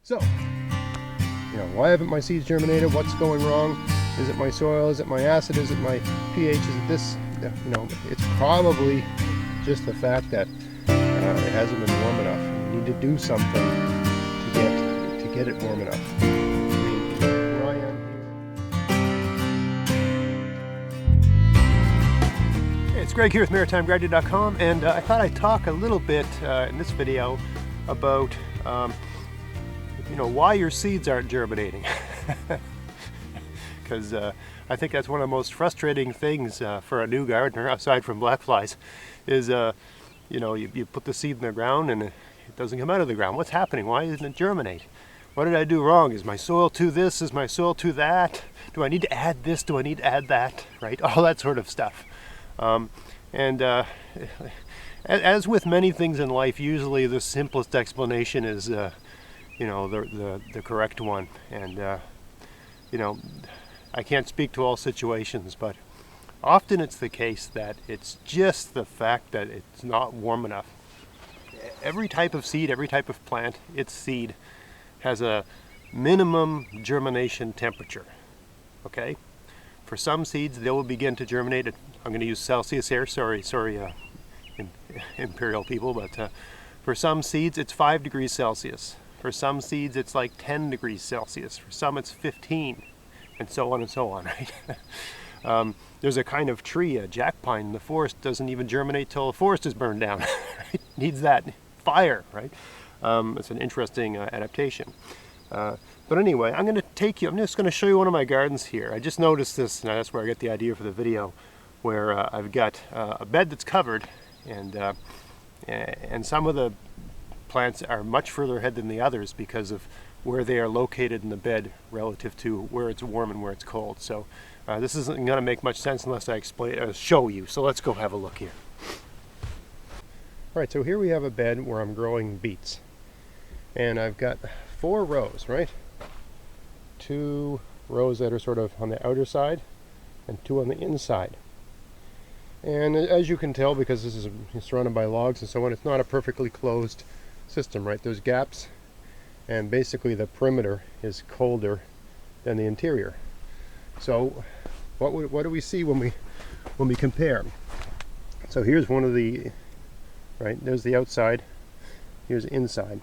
So, why haven't my seeds germinated? What's going wrong? Is it my soil? Is it my acid? Is it my pH? Is it this? It's probably just the fact that it hasn't been warm enough. You need to do something to get it warm enough. I mean, where I am here. Hey, it's Greg here with MaritimeGardening.com, and I thought I'd talk a little bit in this video about why your seeds aren't germinating. Because I think that's one of the most frustrating things for a new gardener, aside from black flies, is you put the seed in the ground and it doesn't come out of the ground. What's happening? Why doesn't it germinate? What did I do wrong? Is my soil too this? Is my soil too that? Do I need to add this? Do I need to add that? Right? All that sort of stuff. As with many things in life, usually the simplest explanation is the correct one. And I can't speak to all situations, but often it's the case that it's just the fact that it's not warm enough. Every type of seed, every type of plant, its seed has a minimum germination temperature. Okay? For some seeds, they will begin to germinate at, I'm going to use Celsius here, sorry, imperial people, but for some seeds it's 5 degrees Celsius. For some seeds it's like 10 degrees Celsius. For some it's 15, and so on, right? There's a kind of tree, a jack pine in the forest, doesn't even germinate till the forest is burned down. Right? Needs that fire, right? It's an interesting adaptation. But anyway, I'm just going to show you one of my gardens here. I just noticed this, and that's where I get the idea for the video, where I've got a bed that's covered, and some of the plants are much further ahead than the others because of where they are located in the bed relative to where it's warm and where it's cold. So this isn't going to make much sense unless I show you. So let's go have a look here. All right, so here we have a bed where I'm growing beets, and I've got 4 rows, right? 2 rows that are sort of on the outer side and 2 on the inside. And as you can tell, because this is surrounded by logs and so on, it's not a perfectly closed system, right? There's gaps, and basically the perimeter is colder than the interior. So what do we see when we compare? So here's one of the, right, there's the outside, here's the inside.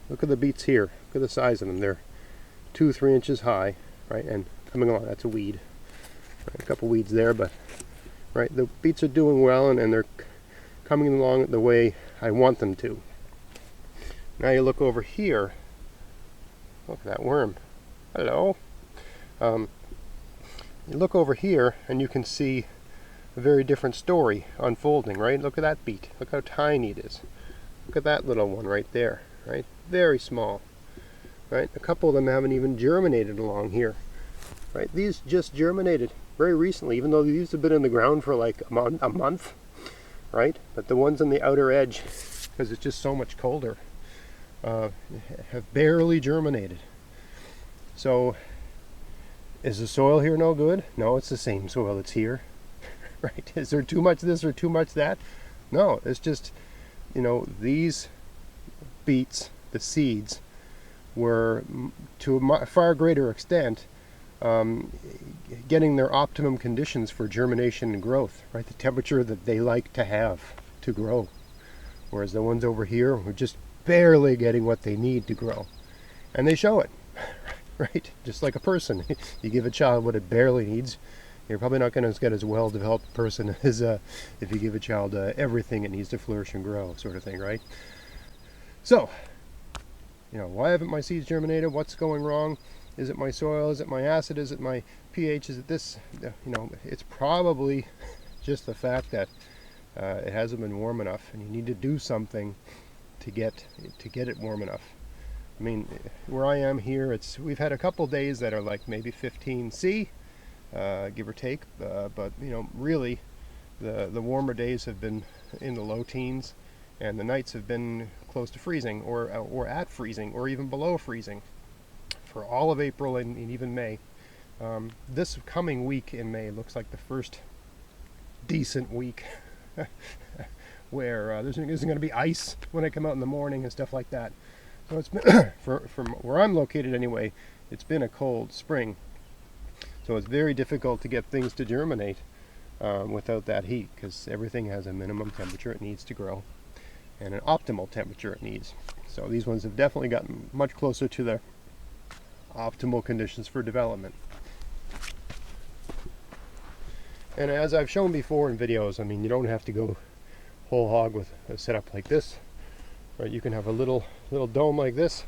Look at the beets here, look at the size of them. They're 2-3 inches high, right, and coming along, that's a weed. Right, a couple weeds there, but right, the beets are doing well, and they're coming along the way I want them to. Now you look over here, look at that worm. Hello. You look over here and you can see a very different story unfolding, right? Look at that beet. Look how tiny it is. Look at that little one right there, right? Very small, right? A couple of them haven't even germinated along here, right? These just germinated very recently, even though these have been in the ground for like a month, right? But the ones on the outer edge, because it's just so much colder, have barely germinated. So is the soil here no good? No, it's the same soil that's here. Right? Is there too much this or too much that? No, it's just, these beets, the seeds, were to a far greater extent getting their optimum conditions for germination and growth, right? The temperature that they like to have to grow. Whereas the ones over here are just barely getting what they need to grow. And they show it, right? Just like a person. You give a child what it barely needs, you're probably not going to get as well developed a person as if you give a child everything it needs to flourish and grow, sort of thing, right? So, why haven't my seeds germinated? What's going wrong? Is it my soil? Is it my acid? Is it my pH? Is it this? It's probably just the fact that it hasn't been warm enough, and you need to do something to get it warm enough. I mean, where I am here, we've had a couple days that are like maybe 15 C, give or take, but really, the warmer days have been in the low teens, and the nights have been close to freezing, or at freezing, or even below freezing, for all of April and even May. This coming week in May looks like the first decent week where there isn't going to be ice when I come out in the morning and stuff like that. So it's been, from where I'm located anyway, it's been a cold spring. So it's very difficult to get things to germinate without that heat, because everything has a minimum temperature it needs to grow and an optimal temperature it needs. So these ones have definitely gotten much closer to the optimal conditions for development. And as I've shown before in videos, I mean, you don't have to go whole hog with a setup like this, right? You can have a little dome like this,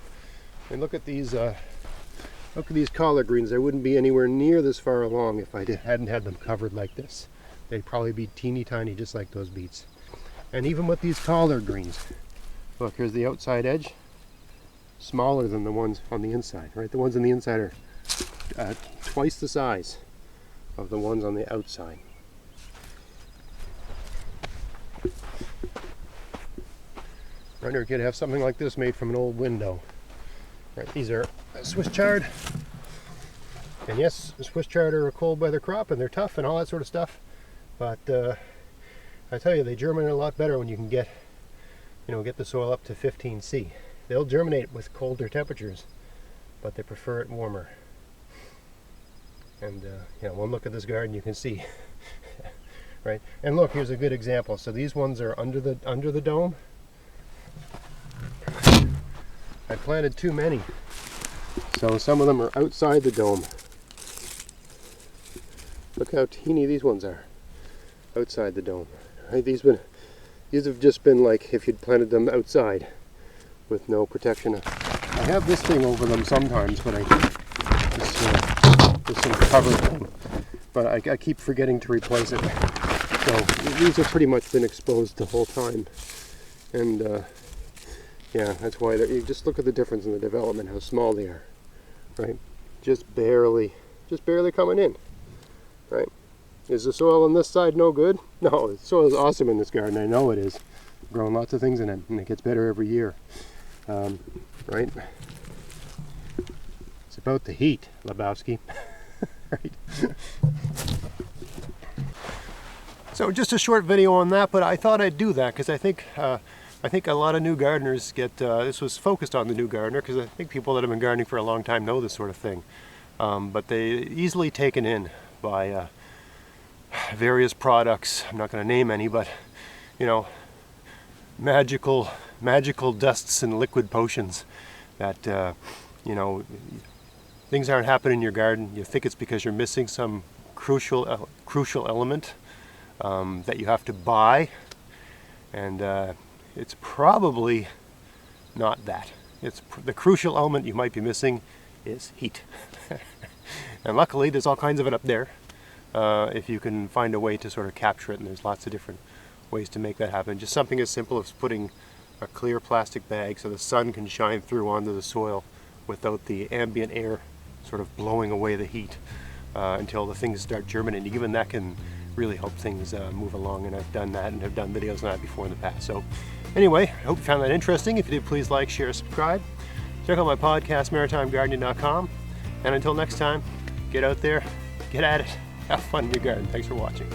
and look at these collard greens. They wouldn't be anywhere near this far along if I hadn't had them covered like this. They'd probably be teeny tiny, just like those beets. And even with these collard greens, look, here's the outside edge, smaller than the ones on the inside, right? The ones on the inside are twice the size of the ones on the outside. Right, or you could have something like this made from an old window. Right, these are Swiss chard. And yes, Swiss chard are a cold weather crop and they're tough and all that sort of stuff. But I tell you, they germinate a lot better when you can get the soil up to 15°C. They'll germinate with colder temperatures, but they prefer it warmer. And one look at this garden, you can see, right? And look, here's a good example. So these ones are under the dome. I planted too many, so some of them are outside the dome. Look how teeny these ones are outside the dome. Right? These have just been like if you'd planted them outside with no protection. I have this thing over them sometimes, but this some cover thing, but I keep forgetting to replace it. So these have pretty much been exposed the whole time, and yeah, that's why you just look at the difference in the development, how small they are, right? Just barely coming in, right? Is the soil on this side no good? No, the soil is awesome in this garden. I know it is. I've grown lots of things in it, and it gets better every year, right? It's about the heat, Lebowski, right? So just a short video on that, but I thought I'd do that because I think a lot of new gardeners get, this was focused on the new gardener because I think people that have been gardening for a long time know this sort of thing. But they easily taken in by various products. I'm not going to name any, but magical dusts and liquid potions that things aren't happening in your garden. You think it's because you're missing some crucial element that you have to buy, and it's probably not that. It's the crucial element you might be missing is heat. And luckily there's all kinds of it up there if you can find a way to sort of capture it, and there's lots of different ways to make that happen. Just something as simple as putting a clear plastic bag so the sun can shine through onto the soil without the ambient air sort of blowing away the heat until the things start germinating. Even that can really help things move along, and I've done that and have done videos on that before in the past. So anyway, I hope you found that interesting. If you did, please like, share, subscribe. Check out my podcast, maritimegardening.com. And until next time, get out there, get at it, have fun in your garden. Thanks for watching.